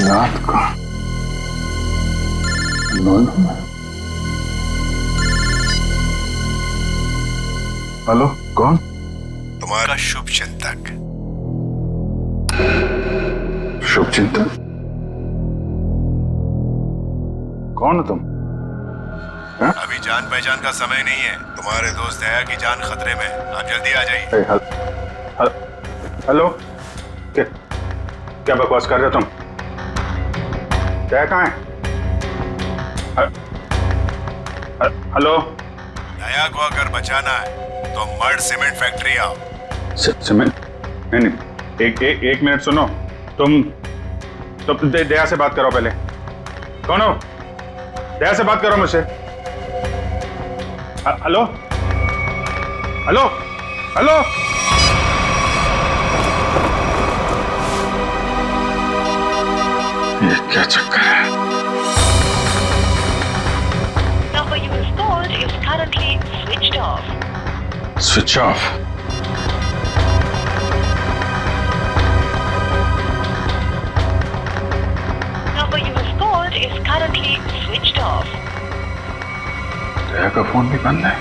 रात को दोनों में। हेलो, कौन? तुम्हारा शुभ चिंतक। शुभ चिंतक? कौन हो तुम? अभी जान पहचान का समय नहीं है। तुम्हारे दोस्त दया की जान खतरे में। आप जल्दी आ जाइए। हेलो, क्या बकवास कर रहे हो तुम? दया कहाँ है? हेलो। दया को अगर बचाना है तो मर्ड सीमेंट फैक्ट्री आओ। सीमेंट? नहीं, एक मिनट सुनो। तुम दया से बात करो पहले। कौन हो? दया से बात करो मुझसे। Hello hello hello. ये क्या चक्कर है? Number you have called is currently switched off. Switch off? Number you have called is currently switched off. दया का फोन भी बंद है।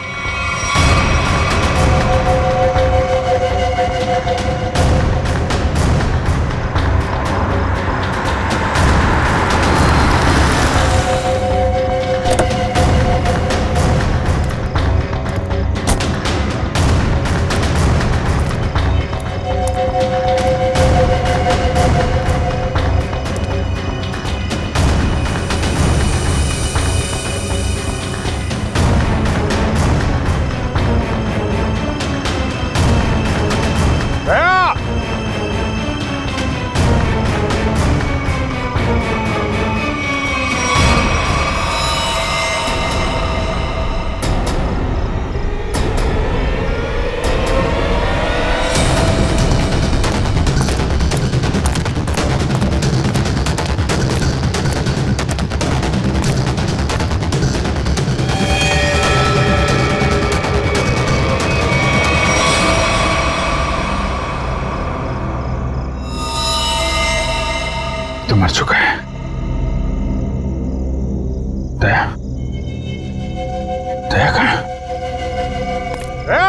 तो मर चुका है। दया? दया कहाँ? दया!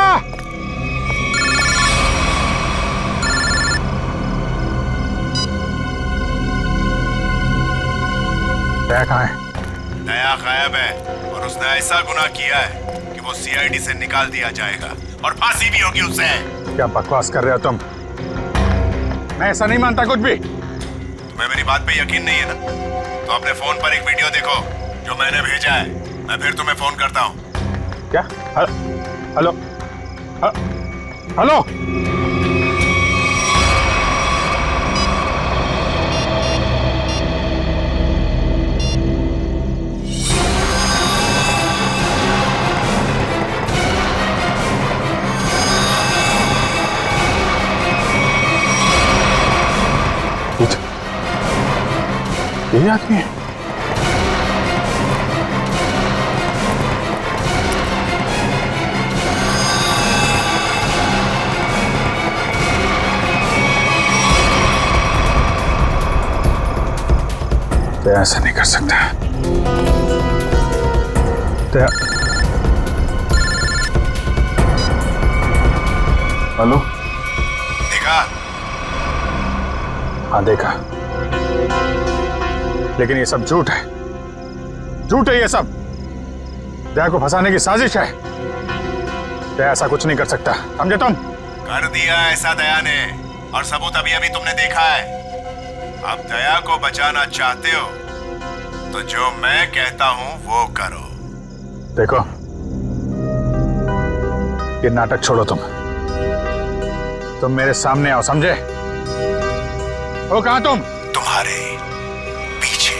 दया कहाँ है? दया गायब है और उसने ऐसा गुनाह किया है कि वो सीआईडी से निकाल दिया जाएगा और फांसी भी होगी उसे। क्या बकवास कर रहे हो तुम? मैं ऐसा नहीं मानता कुछ भी। तुम्हें मेरी बात पे यकीन नहीं है ना? तो अपने फोन पर एक वीडियो देखो जो मैंने भेजा है। मैं फिर तुम्हें फोन करता हूँ। क्या? Hello hello. यही आदमी है? तो ऐसा नहीं कर सकता। हेलो? देखा? हाँ देखा, लेकिन ये सब झूठ है। झूठ है ये सब। दया को फंसाने की साजिश है। दया ऐसा कुछ नहीं कर सकता, समझे तुम? कर दिया ऐसा दया ने, और सबूत अभी अभी तुमने देखा है। अब दया को बचाना चाहते हो तो जो मैं कहता हूं वो करो। देखो, ये नाटक छोड़ो। तुम मेरे सामने आओ, समझे? हो कहां तुम? तुम्हारे पीछे।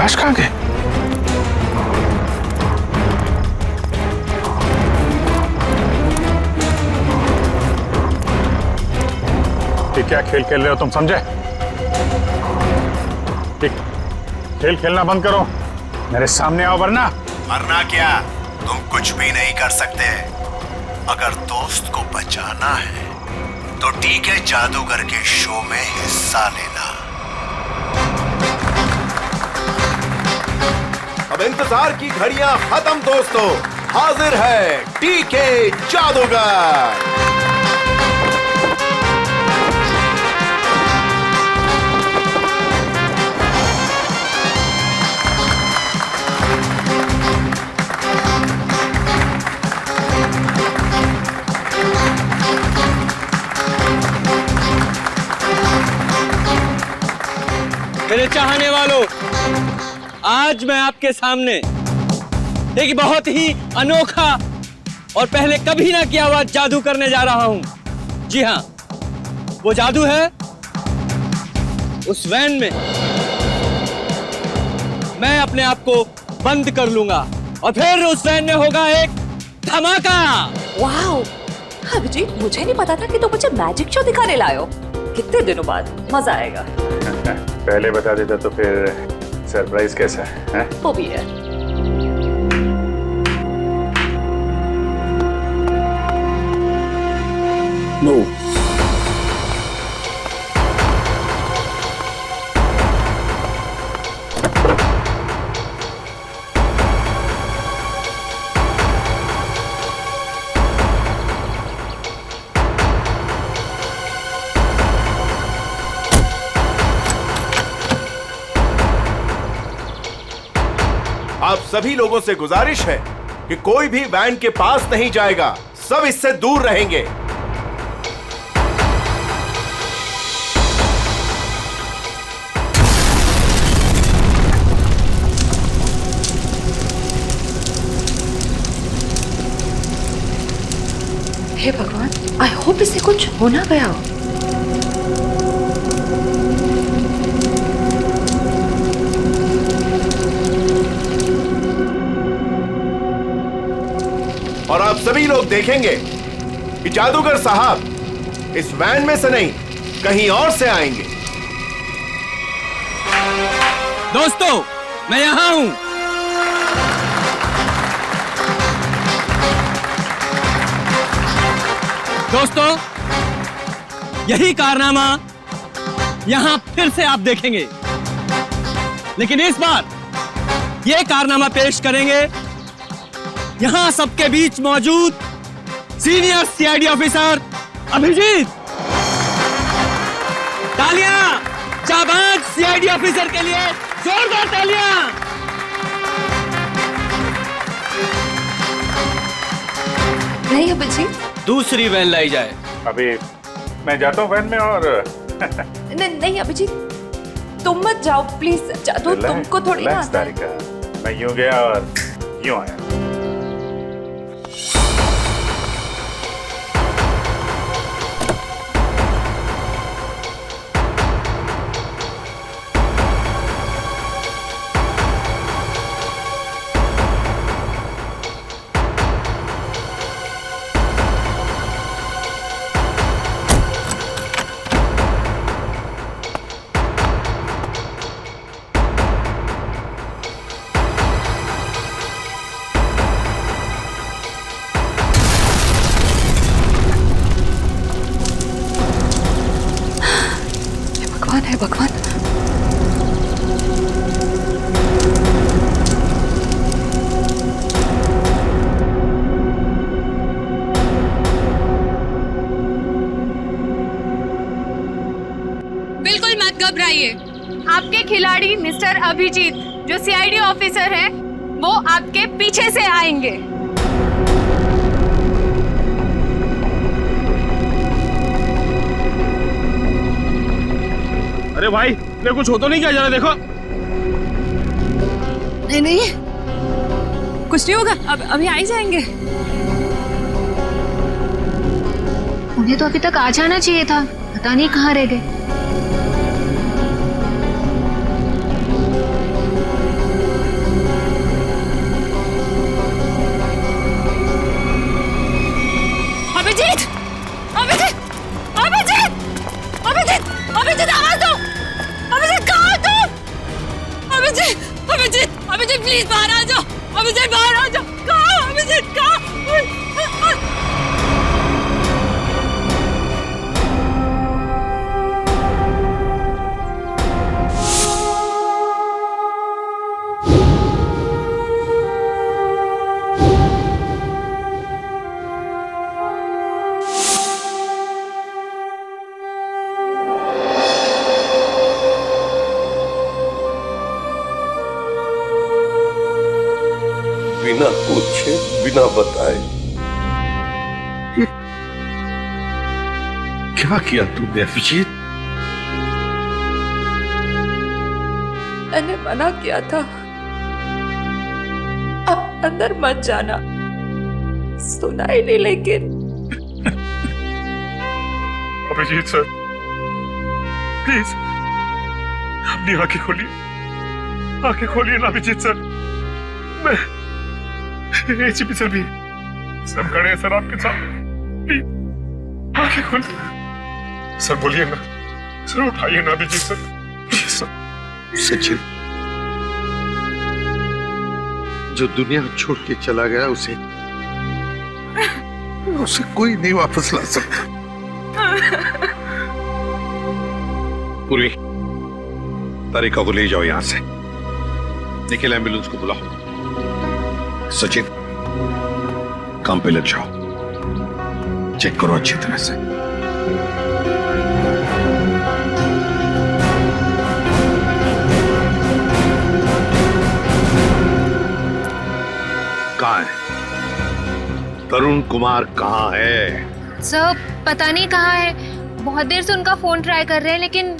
प्रकाश कहाँ गए? ये क्या खेल खेल रहे हो तुम, समझे? खेल खेलना बंद करो, मेरे सामने आओ वरना। वरना क्या? तुम कुछ भी नहीं कर सकते। अगर दोस्त को बचाना है तो ठीक है, जादूगर के शो में हिस्सा लेना। अब इंतजार की घड़ियां खत्म दोस्तों, हाजिर है टीके जादूगर। मेरे चाहने वालों, आज मैं आपके सामने एक बहुत ही अनोखा और पहले कभी ना किया हुआ जादू करने जा रहा हूं। जी हां, वो जादू है उस वैन में मैं अपने आप को बंद कर लूंगा और फिर उस वैन में होगा एक धमाका। वाओ, अभिजीत, मुझे नहीं पता था कि तुम मुझे मैजिक शो दिखाने लाए हो। कितने दिनों बाद, मजा आएगा। पहले बता देता तो फिर सरप्राइज कैसा है? वो भी है। नो। आप सभी लोगों से गुजारिश है कि कोई भी वैन के पास नहीं जाएगा, सब इससे दूर रहेंगे। हे भगवान, आई होप इसे कुछ हो ना गया हो। और आप सभी लोग देखेंगे कि जादूगर साहब इस वैन में से नहीं, कहीं और से आएंगे। दोस्तों, मैं यहां हूं। दोस्तों, यही कारनामा यहां फिर से आप देखेंगे, लेकिन इस बार यह कारनामा पेश करेंगे यहां सबके बीच मौजूद सीनियर सीआईडी ऑफिसर अभिजीत। तालियां जाबाज सीआईडी ऑफिसर के लिए, जोरदार तालियां। नहीं अभिजीत, दूसरी वैन लाई जाए। अभी मैं जाता हूँ वैन में और नहीं अभिजीत, तुम मत जाओ प्लीज। जादू तुमको थोड़ी ना आता है। तारिका, मैं यूं गया और यूं आया। है भगवान। बिल्कुल मत घबराइए। आपके खिलाड़ी मिस्टर अभिजीत जो सीआईडी ऑफिसर हैं, वो आपके पीछे से आएंगे। अरे भाई, ने कुछ हो तो नहीं क्या? जरा देखो। नहीं नहीं, कुछ नहीं होगा, अब अभी आ ही जाएंगे। उन्हें तो अभी तक आ जाना चाहिए था, पता नहीं कहाँ रह गए। अभिजीत प्लीज बाहर आ जाओ, अभिजीत बाहर आ जाओ। कहाँ अभिजीत, कहाँ? बिना पूछे बिना बताए क्या किया तूने अभिजीत? मैंने मना किया था, अब अंदर मत जाना, सुना ही नहीं। लेकिन अभिजीत सर, प्लीज अपनी आंखें खोलिए, आंखें खोलिए ना अभिजीत सर। मैं एसीपी सर भी सब खड़े हैं सर आपके साथ, प्लीज आंखें खोलिए सर। बोलिए ना सर, उठाइए ना Abhijit sir, please sir. Sachin जो दुनिया छोड़ के चला गया उसे कोई नहीं वापस ला सकता। पूर्वी, तारिका को ले जाओ यहां से, निखिल एम्बुलेंस को बुलाओ। सचिन काम पे लग जाओ, चेक करो अच्छी तरह से। कहाँ है तरुण कुमार? कहाँ है सर? पता नहीं कहाँ है, बहुत देर से उनका फोन ट्राई कर रहे हैं लेकिन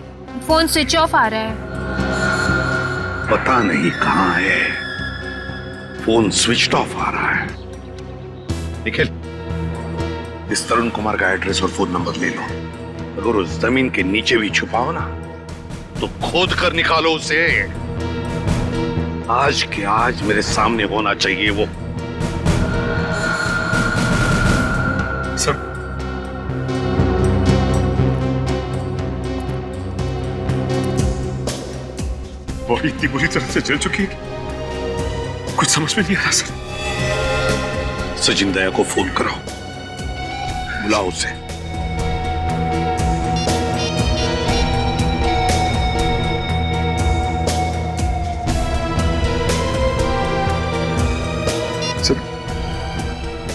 फोन स्विच ऑफ आ रहा है। पता नहीं कहाँ है, फोन स्विच ऑफ आ रहा है। निखिल, इस तरुण कुमार का एड्रेस और फोन नंबर ले लो। अगर उस जमीन के नीचे भी छुपाओ ना तो खोद कर निकालो उसे। आज के आज मेरे सामने होना चाहिए वो। सर बॉडी इतनी बुरी तरह से जल चुकी है, कुछ समझ में नहीं आ रहा सर। सचिन दया को फोन कराओ, बुलाओ उसे। सर,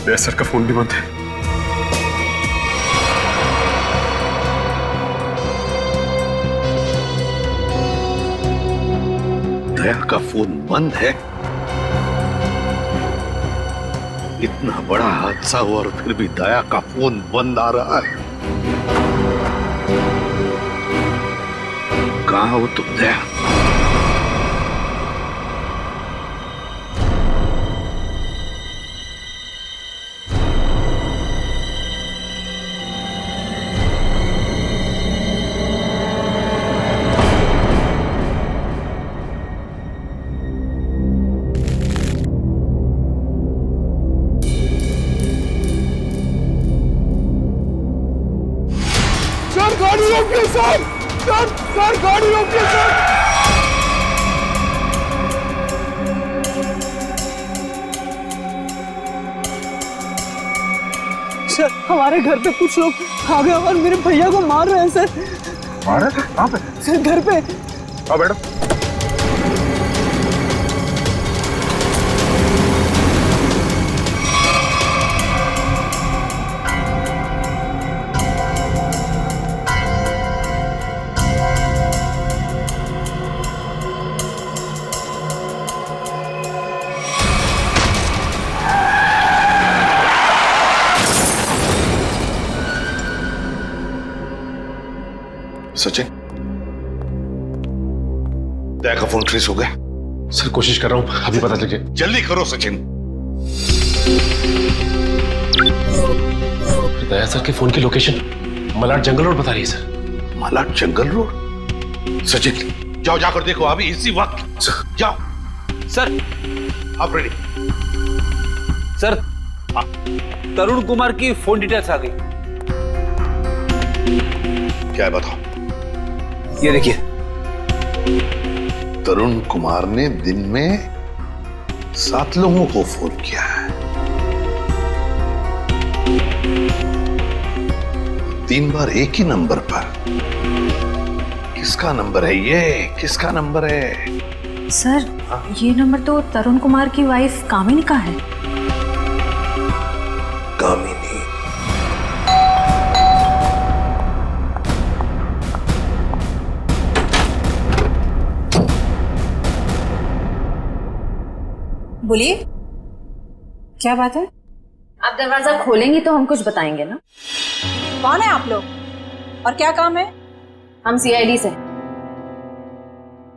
दया सर का फोन भी बंद है। दया का फोन बंद है? इतना बड़ा हादसा हुआ और फिर भी दया का फोन बंद आ रहा है। कहाँ हो तुम दया? गाड़ी रोकिए सर, सर गाड़ी रोकिए सर। सर हमारे घर पे कुछ लोग आ गए और मेरे भैया को मार रहे हैं सर। मार रहे? कहाँ पे? सर घर पे। आओ मैडम। सचिन, दया का फोन ट्रेस हो गया? सर कोशिश कर रहा हूँ, अभी पता चल जाए। जल्दी करो सचिन। दया सर के फोन की लोकेशन मलाड जंगल रोड बता रही है सर। मलाड जंगल रोड? सचिन जाओ, जाकर देखो अभी इसी वक्त। जाओ सर। आप रेडी? सर तरुण कुमार की फोन डिटेल्स आ गई। क्या है बताओ? ये देखिए, तरुण कुमार ने दिन में 7 लोगों को फोन किया है। 3 बार एक ही नंबर पर। किसका नंबर है ये? किसका नंबर है? सर, ये नंबर तो तरुण कुमार की वाइफ कामिनी का है। कामिनी? बोलिए, क्या बात है? आप दरवाजा खोलेंगी तो हम कुछ बताएंगे ना। कौन है आप लोग और क्या काम है? हम सीआईडी से।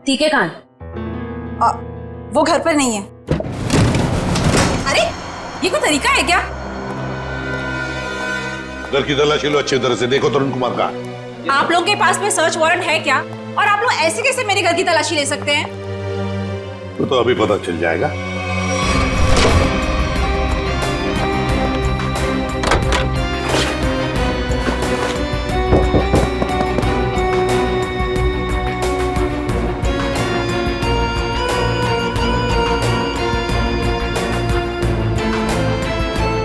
ठीक है, कान वो घर पर नहीं है। अरे, ये कोई तरीका है क्या? घर की तलाशी लो अच्छी तरह से, देखो तरुण कुमार का। आप लोगों के पास में सर्च वारंट है क्या? और आप लोग ऐसे कैसे मेरे घर की तलाशी ले सकते हैं? तो अभी पता चल जाएगा।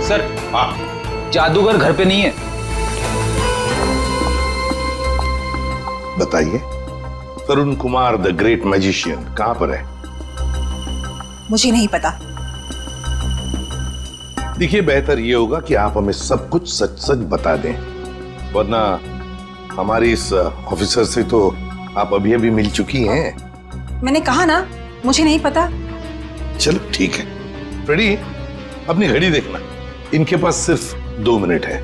सर, जादूगर घर पे नहीं है। बताइए, तरुण कुमार द ग्रेट मैजिशियन कहां पर है? मुझे नहीं पता। देखिए, बेहतर ये होगा कि आप हमें सब कुछ सच सच बता दें, वरना हमारी इस ऑफिसर से तो आप अभी अभी मिल चुकी हैं। मैंने कहा ना, मुझे नहीं पता। चलो ठीक है। फ्रेडी, अपनी घड़ी देखना, इनके पास सिर्फ 2 मिनट है।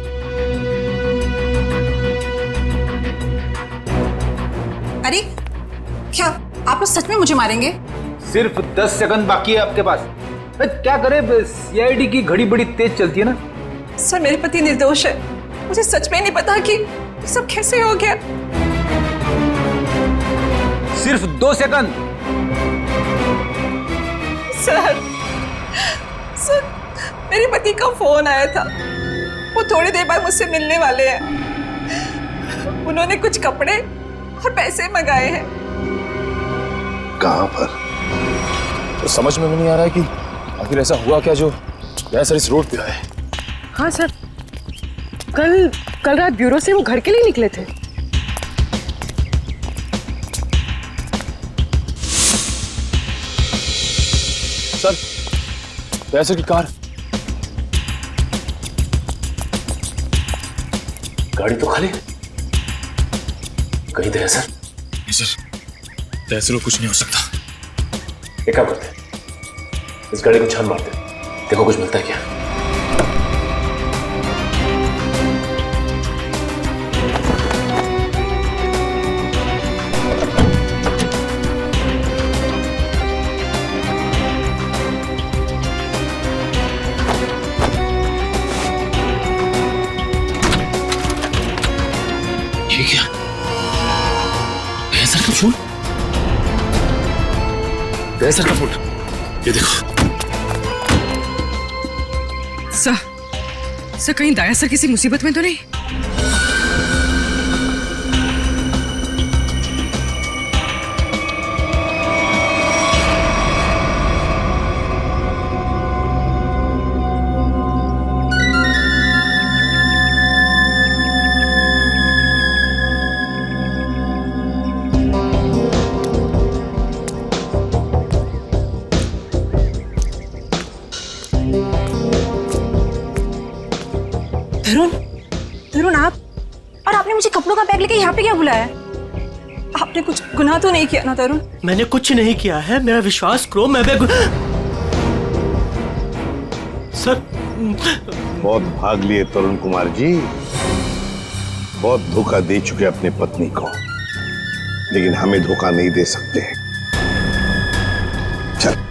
अरे क्या आप लोग सच में मुझे मारेंगे? सिर्फ 10 सेकंड बाकी है आपके पास। क्या करे, सीआईडी की घड़ी बड़ी तेज चलती है ना। सर, मेरे पति निर्दोष है। मुझे सच में नहीं पता कि ये सब कैसे हो गया। सिर्फ 2 सेकंड। सर, मेरे पति का फोन आया था। वो थोड़ी देर बाद मुझसे मिलने वाले हैं। उन्होंने कुछ कपड़े और पैसे मंगाए हैं। कहां पर? तो समझ में नहीं आ रहा है कि आखिर ऐसा हुआ क्या जो सर इस रोड पे आए। हाँ सर, कल रात ब्यूरो से वो घर के लिए निकले थे। सर, सर की कार, गाड़ी तो खाली। कहीं दया सर? नहीं सर, दया को कुछ नहीं हो सकता। एक काम करते हैं, इस गाड़ी को छान मारते हैं, देखो कुछ मिलता है क्या। ये क्या? दया सर का फोन? दया सर का फोन, ये देखो। सर कहीं दया सर किसी मुसीबत में तो नहीं? तरुण, आप? और आपने मुझे कपड़ों का बैग लेके यहाँ पे क्या बुलाया? आपने कुछ गुनाह तो नहीं किया ना तरुण? मैंने कुछ नहीं किया है, मेरा विश्वास करो। मैं सर, बहुत भाग लिए तरुण कुमार जी, बहुत धोखा दे चुके अपनी पत्नी को, लेकिन हमें धोखा नहीं दे सकते। चल।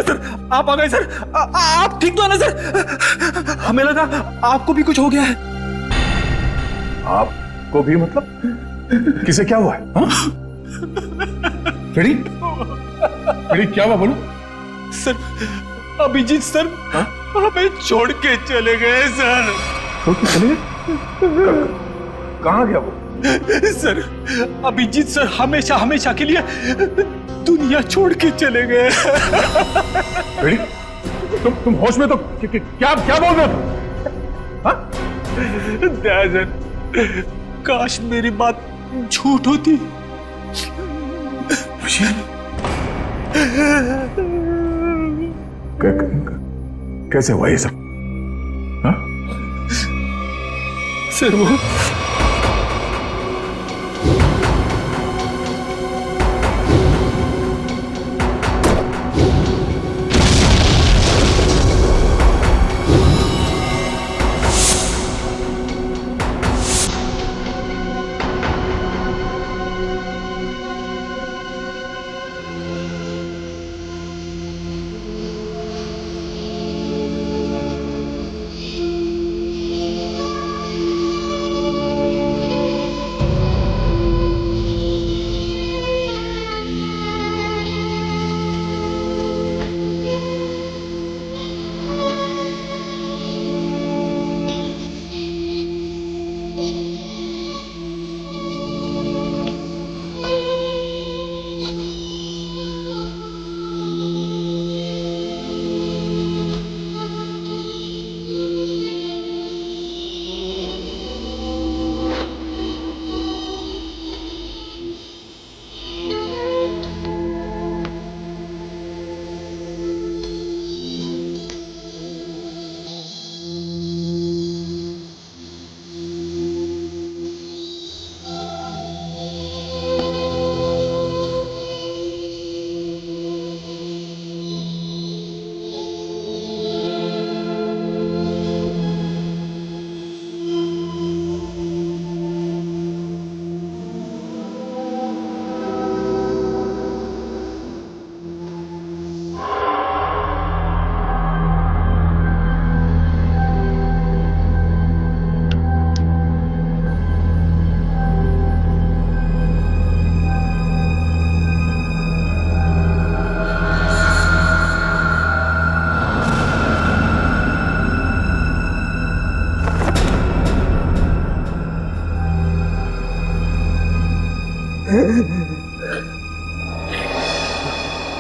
सर, आप आ गए सर। आप ठीक तो है ना सर? हमें लगा आपको भी कुछ हो गया है। आपको भी मतलब? किसे क्या हुआ है? फ्रेडी, फ्रेडी क्या हुआ बोलो? सर, अभिजीत सर हमें छोड़ के चले गए सर। छोड़ के चले गए? कहाँ गया वो? सर, अभिजीत सर हमेशा हमेशा के लिए दुनिया छोड़ के चले गए। फ्रेडी, तुम होश में तो क्या क्या बोल रहे हो? सर, काश मेरी बात झूठ होती। कैसे हुआ ये सब? हाँ? सर वो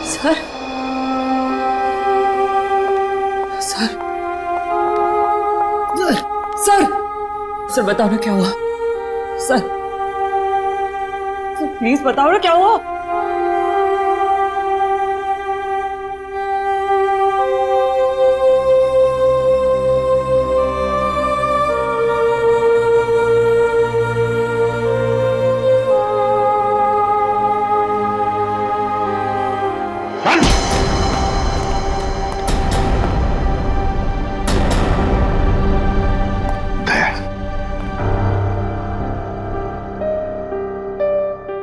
सर, सर, सर, सर बताओ ना क्या हुआ? सर, प्लीज बताओ ना क्या हुआ?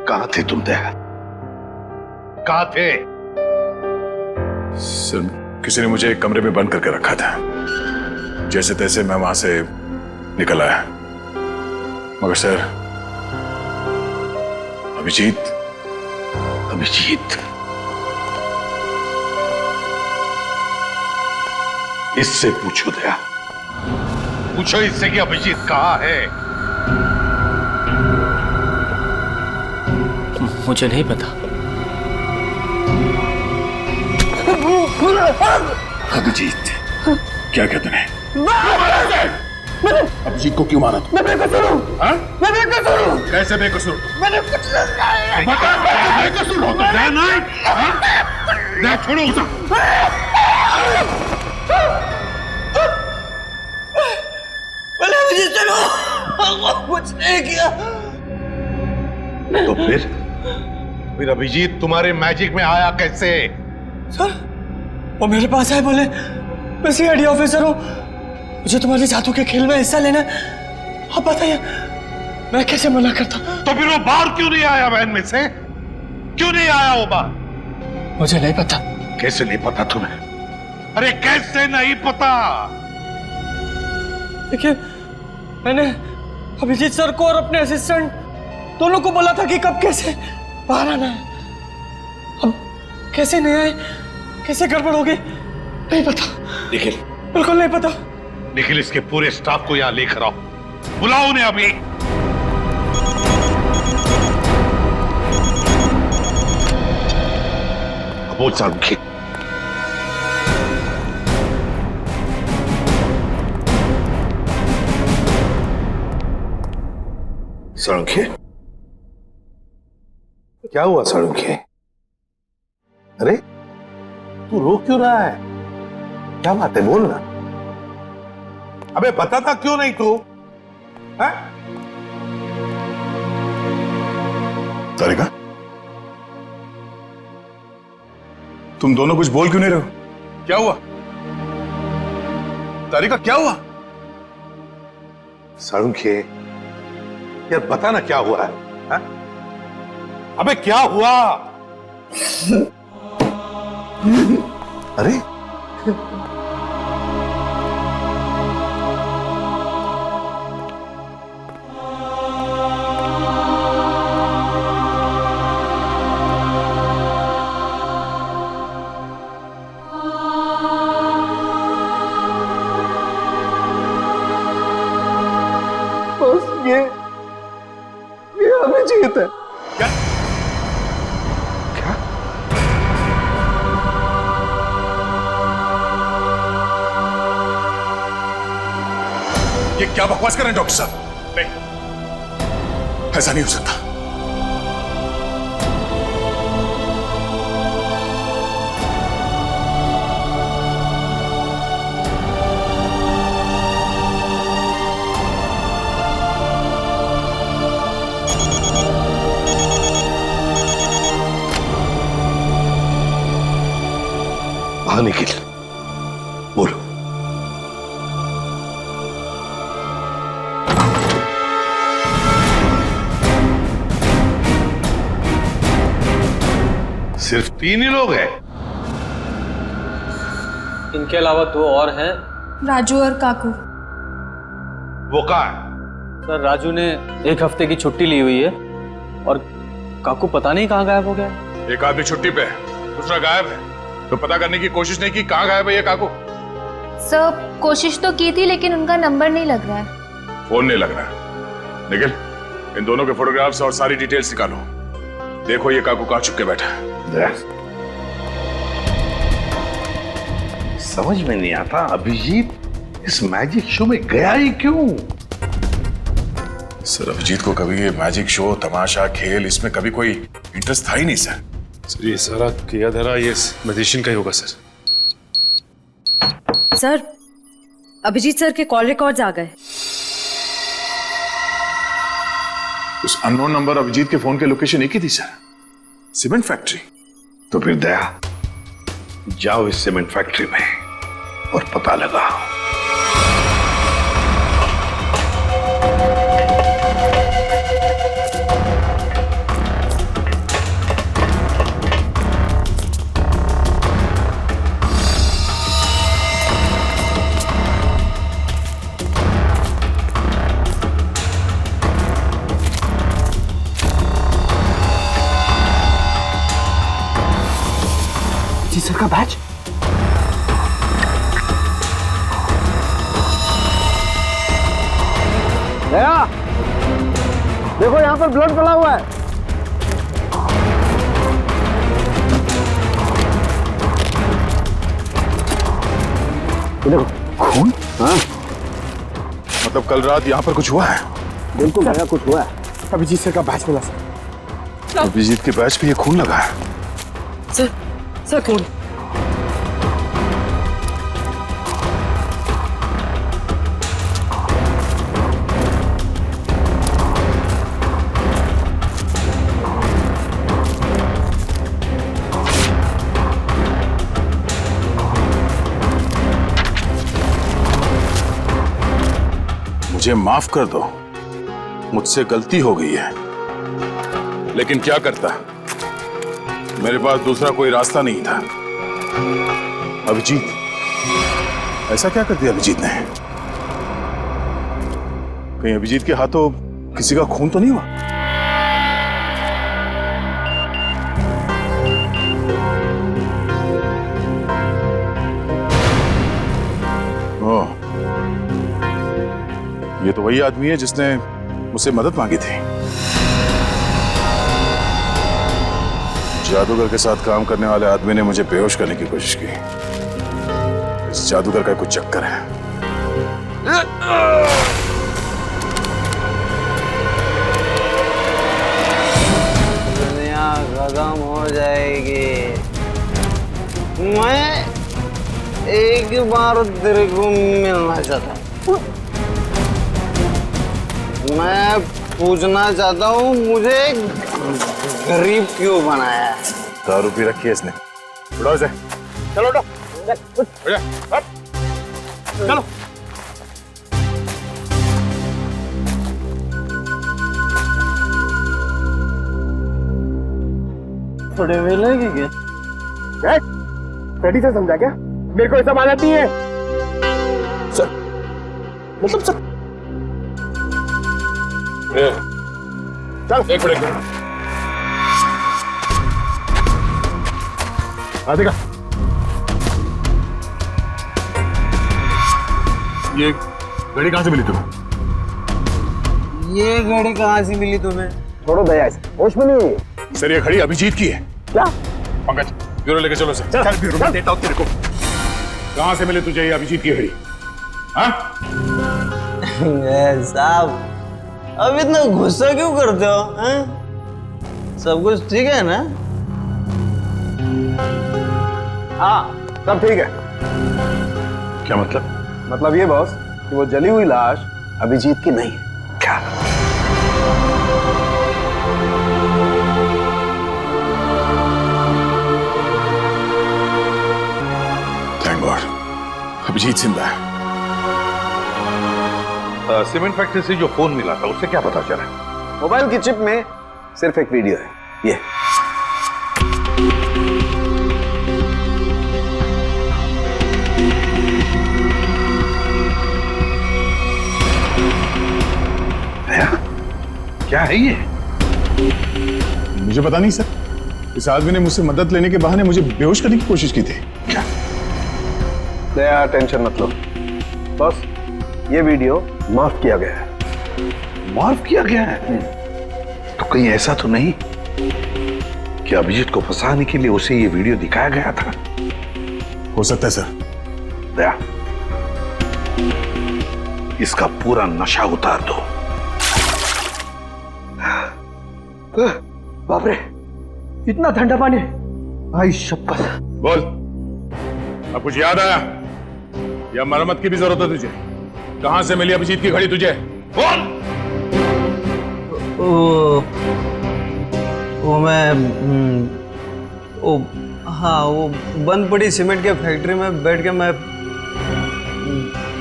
कहाँ थे तुम दया? कहाँ थे? सर, किसी ने मुझे एक कमरे में बंद करके रखा था। जैसे तैसे मैं वहां से निकल आया, मगर सर अभिजीत इससे पूछो दया, पूछो इससे कि अभिजीत कहाँ है? मुझे नहीं पता। अभिजीत, क्या कहते हैं? अभिजीत को क्यों मारा तुम? मैं बेकसूर हूँ। मैं बेकसूर हूँ। कैसे बेकसूर? मैंने कुछ नहीं बता, बेकसूर हो तो दया नहीं? दया छोड़ो उसे। मैंने मुझे चलो कुछ नहीं किया। तो फिर अभिजीत तुम्हारे मैजिक में आया कैसे? सर, वो मेरे पास आए, बोले मैं सीआईडी ऑफिसर हूँ, मुझे तुम्हारे जादू के खेल में हिस्सा लेना है। आप बताइए मैं कैसे मना करता? तो फिर वो बाहर क्यों नहीं आया? वैन में से क्यों नहीं आया वो बाहर? मुझे नहीं पता, कैसे नहीं पता तुम्हें? अरे कैसे नहीं पता? देखिए, मैंने अभिजीत सर को और अपने असिस्टेंट दोनों को बोला था कि कब कैसे बाहर आना है। अब कैसे नहीं आए, कैसे गड़बड़ हो गई, नहीं पता। निखिल, बिल्कुल नहीं पता। निखिल, इसके पूरे स्टाफ को यहां लेकर आओ, बुलाओ उन्हें अभी। बोल सारुखी, सारुखी, क्या हुआ सारुखी? अरे तू रो क्यों रहा है? क्या बात है, बोल ना। अबे बताता क्यों नहीं तू? तारिका, तुम दोनों कुछ बोल क्यों नहीं रहे हो? क्या हुआ? तारिका, क्या हुआ? सारुखी, यार बता ना क्या हुआ है? अबे क्या हुआ? अरे ये अभिजीत है। क्या? क्या? ये क्या बकवास कर रहे हैं डॉक्टर साहब? नहीं, ऐसा नहीं हो सकता। हाँ निखिल, बोलो। सिर्फ 3 ही लोग हैं? इनके अलावा 2 और हैं। राजू और काकू। वो कहाँ है? सर, राजू ने 1 हफ्ते की छुट्टी ली हुई है और काकू पता नहीं कहाँ गायब हो गया। एक आदमी छुट्टी पे है, दूसरा गायब है, तो पता करने की कोशिश नहीं की कहाँ गायब है ये काकू? सर, कोशिश तो की थी लेकिन उनका नंबर नहीं लग रहा है। फोन नहीं लग रहा है। निखिल, इन दोनों के फोटोग्राफ्स और सारी डिटेल्स निकालो। देखो ये काकू कहाँ छुप के बैठा है। समझ में नहीं आता अभिजीत इस मैजिक शो में गया ही क्यों? सर, अभिजीत को कभी ये मैजिक शो, तमाशा, खेल, इसमें कभी कोई इंटरेस्ट था ही नहीं सर। सर, ये सारा किया धरा ये मैजिशियन का ही होगा सर। सर, अभिजीत सर के कॉल रिकॉर्ड्स आ गए। उस अननोन नंबर अभिजीत के फोन के लोकेशन एक ही थी सर, सीमेंट फैक्ट्री। तो फिर दया, जाओ इस सीमेंट फैक्ट्री में और पता लगाओ। सर का बैच। दया, देखो यहाँ पर ब्लड पड़ा हुआ है। देखो खून। हाँ, मतलब कल रात यहाँ पर कुछ हुआ है? बिल्कुल दया, कुछ हुआ है। अभिजीत सर का बैच मिला सर। अभिजीत के बैच पे ये खून लगा है। सर खून। मुझे माफ कर दो, मुझसे गलती हो गई है, लेकिन क्या करता, मेरे पास दूसरा कोई रास्ता नहीं था। अभिजीत, ऐसा क्या कर दिया अभिजीत ने? कहीं अभिजीत के हाथों किसी का खून तो नहीं हुआ? ओह, ये तो वही आदमी है जिसने मुझसे मदद मांगी थी। जादूगर के साथ काम करने वाले आदमी ने मुझे बेहोश करने की कोशिश की। इस जादूगर का कुछ चक्कर है। दुनिया खत्म हो जाएगी। मैं एक बार तेरे को मिलना चाहता हूँ। मैं पूछना चाहता हूँ, मुझे गरीब क्यों बनाया? दारू पी रखी है इसने। उठाओ इसे। चलो उठो। चलो। थोड़े मिलेगी क्या? रेडी से समझा क्या? मेरे को ऐसा माना नहीं है सर। मतलब सर चल एक मिनट। देखा ये घड़ी कहां से मिली तुम्हें? ये घड़ी कहां से मिली तुम्हें? छोड़ो दया से, होश में नहीं है। सर ये घड़ी अभिजीत की है। क्या? पंकज ब्यूरो लेके चलो सर। चल ब्यूरो में देता हूं तेरे को। कहां से मिली तुझे ये अभिजीत की घड़ी? हाँ? साहब अब इतना गुस्सा क्यों करते हो? हैं? सब कुछ ठीक है ना? हाँ सब ठीक है। क्या मतलब? मतलब ये बॉस कि वो जली हुई लाश अभिजीत की नहीं है। क्या? थैंक गॉड अभिजीत जिंदा है। सीमेंट फैक्ट्री से जो फोन मिला था उससे क्या पता चला? मोबाइल की चिप में सिर्फ एक वीडियो है, ये। क्या है ये? मुझे पता नहीं सर। इस आदमी ने मुझसे मदद लेने के बहाने मुझे बेहोश करने की कोशिश की थी। क्या? दया टेंशन मत लो बॉस, ये वीडियो माफ किया गया है। माफ किया गया है? तो कहीं ऐसा तो नहीं कि अभिजीत को फंसाने के लिए उसे ये वीडियो दिखाया गया था? हो सकता है सर। दया इसका पूरा नशा उतार दो। बाप रे, इतना ठंडा पानी! भाई शपथ। बोल, अब कुछ याद आया या मरम्मत की भी जरूरत है तुझे? कहां से मिली अभिजीत की घड़ी तुझे? बोल। वो मैं हाँ वो बंद पड़ी सीमेंट के फैक्ट्री में बैठ के मैं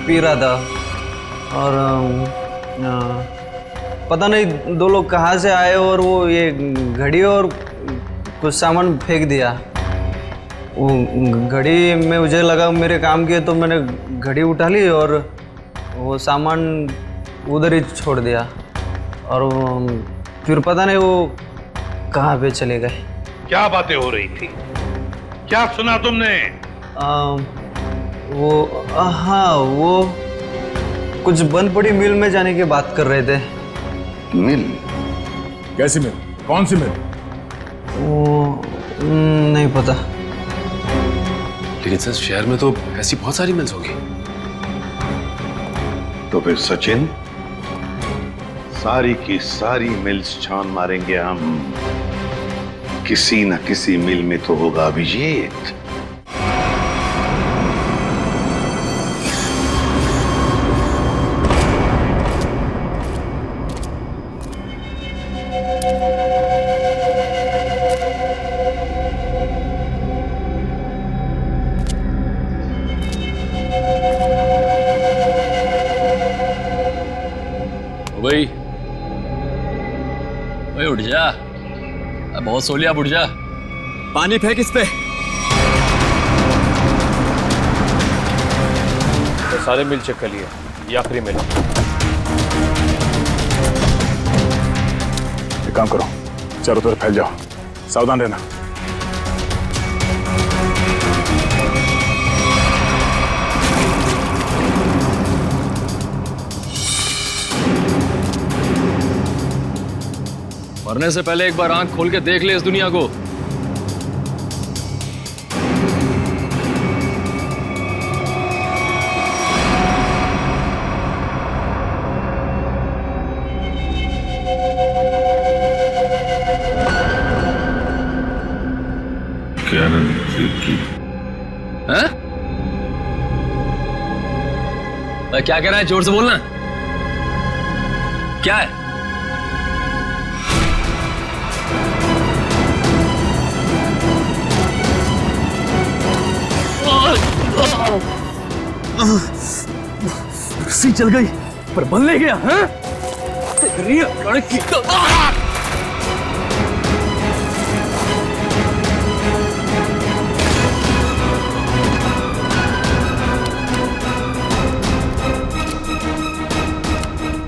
पी रहा था और पता नहीं दो लोग कहाँ से आए और वो ये घड़ी और कुछ सामान फेंक दिया। वो घड़ी में मुझे लगा मेरे काम की है तो मैंने घड़ी उठा ली और वो सामान उधर ही छोड़ दिया और फिर पता नहीं वो कहाँ पे चले गए। क्या बातें हो रही थी? क्या सुना तुमने? हाँ वो कुछ बंद पड़ी मिल में जाने की बात कर रहे थे। मिल? कैसी मिल? कौन सी मिल? वो नहीं पता। लेकिन सर शहर में तो ऐसी बहुत सारी मिल्स होगी। तो फिर सचिन, सारी की सारी मिल्स छान मारेंगे हम। किसी न किसी मिल में तो होगा अभिजीत। भाई उठ जा, बहुत सो लिया, उठ जा। पानी फेंक इस पे। सारे मिल चेक कर लिए, ये आखिरी मिल। एक काम करो, चारों तरफ फैल जाओ, सावधान रहना। मरने से पहले एक बार आंख खोल के देख ले इस दुनिया को। हैं? क्या कह रहा है? जोर से बोलना। क्या है? रस्सी चल गई पर बल ले गया। हैं? तेरी लड़की का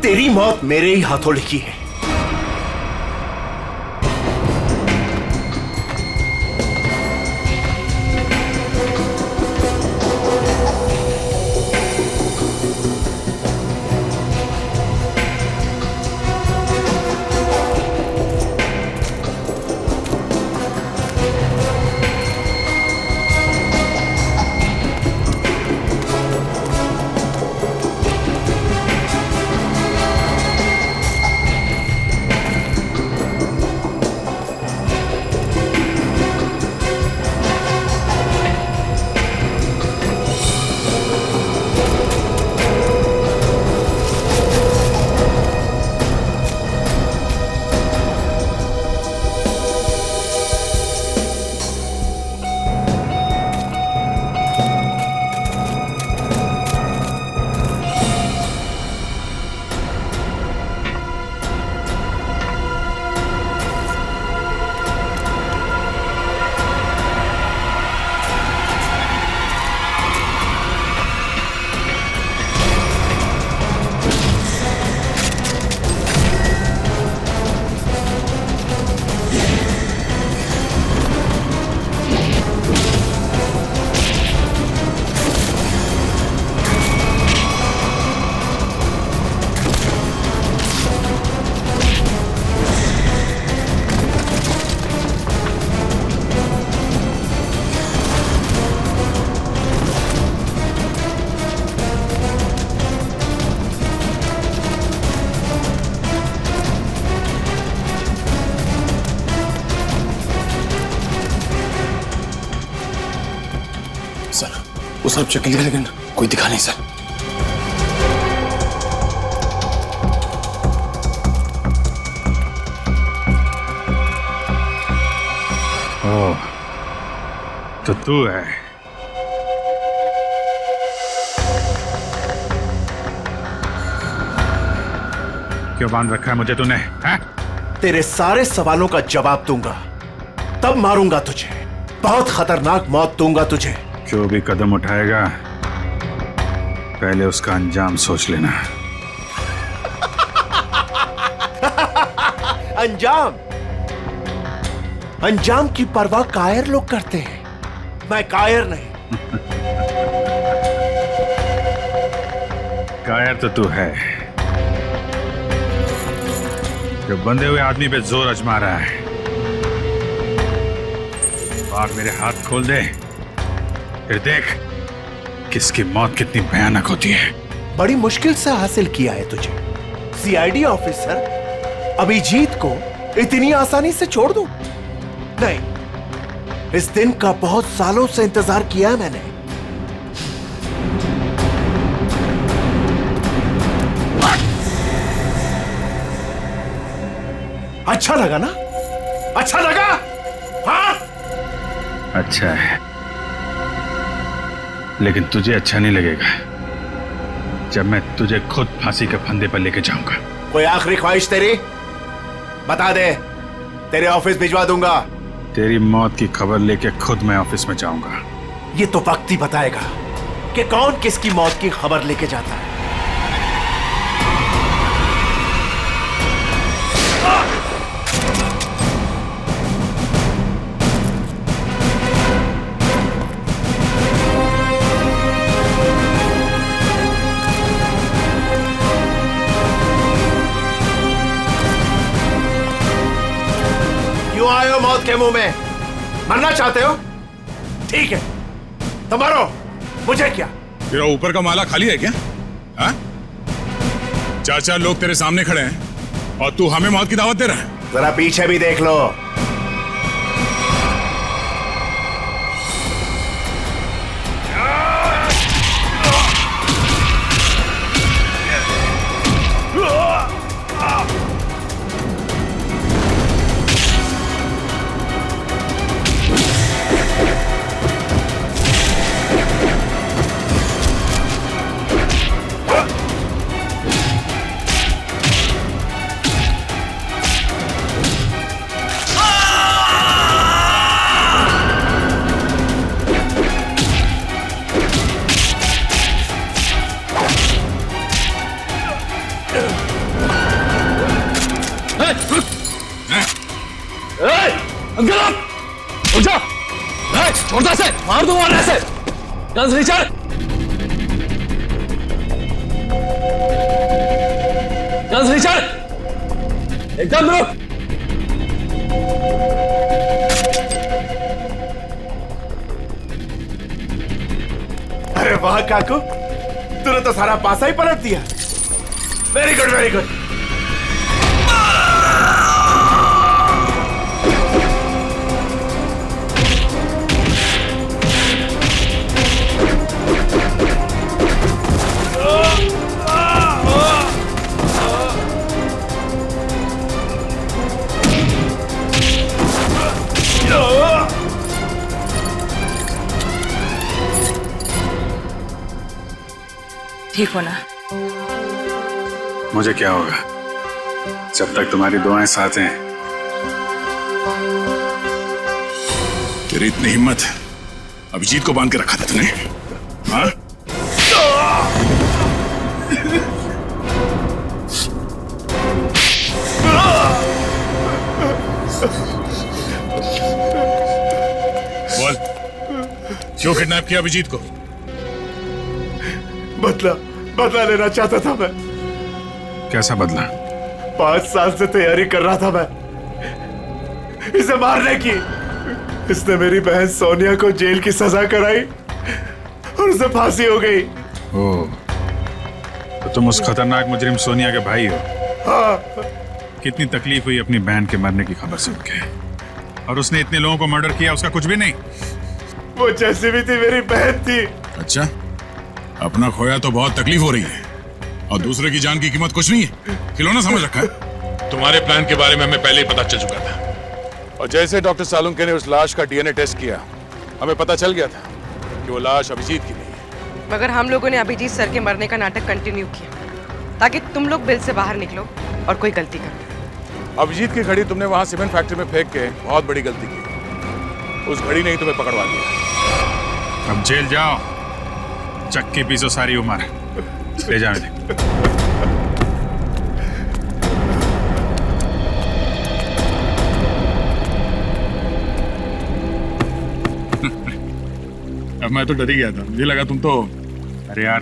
तेरी मौत मेरे ही हाथों लिखी है। वो सब चेक लिया लेकिन कोई दिखा नहीं सर। ओह, तो तू है। क्यों बांध रखा है मुझे तूने? हैं? तेरे सारे सवालों का जवाब दूंगा, तब मारूंगा तुझे। बहुत खतरनाक मौत दूंगा तुझे। जो भी कदम उठाएगा पहले उसका अंजाम सोच लेना। अंजाम? अंजाम की परवाह कायर लोग करते हैं, मैं कायर नहीं। कायर तो तू है, जो बंधे हुए आदमी पे जोर आजमा रहा है। बाग मेरे हाथ खोल दे, फिर देख किसकी मौत कितनी भयानक होती है। बड़ी मुश्किल से हासिल किया है तुझे। सीआईडी ऑफिसर अभिजीत को इतनी आसानी से छोड़ दूं? नहीं, इस दिन का बहुत सालों से इंतजार किया है मैंने। अच्छा लगा ना? अच्छा लगा? हाँ? अच्छा है, लेकिन तुझे अच्छा नहीं लगेगा जब मैं तुझे खुद फांसी के फंदे पर लेके जाऊंगा। कोई आखिरी ख्वाहिश तेरी? बता दे, तेरे ऑफिस भिजवा दूंगा। तेरी मौत की खबर लेके खुद मैं ऑफिस में जाऊंगा। ये तो वक्त ही बताएगा कि कौन किसकी मौत की खबर लेके जाता है। क्यों आए हो मौत के मुंह में? मरना चाहते हो? ठीक है तो मरो, मुझे क्या। तेरा ऊपर का माला खाली है क्या? हाँ? 4-4 लोग तेरे सामने खड़े हैं और तू हमें मौत की दावत दे रहा है। जरा पीछे भी देख लो। छोड़ता से मार दूंगा ऐसे। गन्स रिचर्ड, गन्स रिचर्ड, एकदम रुक। अरे वाह काकू, तूने तो सारा पासा ही पलट दिया। Very good very good. ठीक हो ना? मुझे क्या होगा जब तक तुम्हारी दुआएं साथ हैं। तेरी इतनी हिम्मत अभिजीत को बांध के रखा था तूने? हाँ? बोल, क्यों किडनैप किया अभिजीत को? बदला लेना चाहता था मैं। कैसा बदला? 5 साल से तैयारी कर रहा था मैं इसे मारने की। इसने मेरी बहन सोनिया को जेल की सजा कराई और उसे फांसी हो गई। ओह, तो तुम उस खतरनाक मुजरिम सोनिया के भाई हो? हाँ। कितनी तकलीफ हुई अपनी बहन के मरने की खबर सुन के, और उसने इतने लोगों को मर्डर किया, उसका कुछ भी नहीं? वो जैसी भी थी मेरी बहन थी। अच्छा, अपना खोया तो बहुत तकलीफ हो रही है और दूसरे की जान की कीमत कुछ नहीं है, खिलौना समझ रखा है। तुम्हारे प्लान के बारे में हमें पहले ही पता चल चुका था, और जैसे डॉक्टर सालुंके ने उस लाश का डीएनए टेस्ट किया, हमें पता चल गया था कि वो लाश अभिजीत की नहीं है। मगर हम लोगों ने अभिजीत सर के मरने का नाटक कंटिन्यू किया ताकि तुम लोग बिल से बाहर निकलो और कोई गलती कर। अभिजीत की घड़ी तुमने वहां सीमेंट फैक्ट्री में फेंक के बहुत बड़ी गलती की। उस घड़ी ने ही तुम्हें पकड़वा दिया। अब जेल जाओ, चक्की पीसो सारी उम्र। ले जाओ इन्हें। अब मैं तो डर ही गया था, मुझे लगा तुम तो। अरे यार,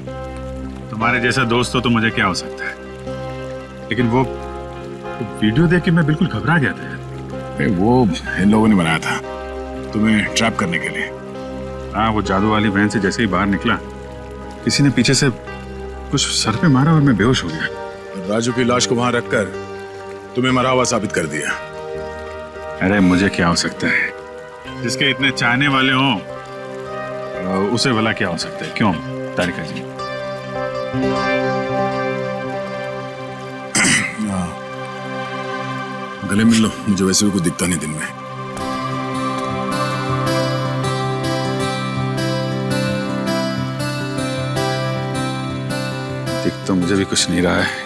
तुम्हारे जैसा दोस्त हो तो मुझे क्या हो सकता है, लेकिन वो वीडियो देख के मैं बिल्कुल घबरा गया था यार। वो इन लोगों ने बनाया था तुम्हें ट्रैप करने के लिए। हाँ, वो जादू वाली वैन से जैसे ही बाहर निकला, किसी ने पीछे से कुछ सर पे मारा और मैं बेहोश हो गया। राजू की लाश को वहां रखकर तुम्हें मरा हुआ साबित कर दिया। अरे मुझे क्या हो सकता है, जिसके इतने चाहने वाले हों उसे भला क्या हो सकता है? क्यों तारिका जी? गले मिल लो, मुझे वैसे भी कुछ दिखता नहीं दिन में। दिख तो मुझे भी कुछ नहीं रहा है।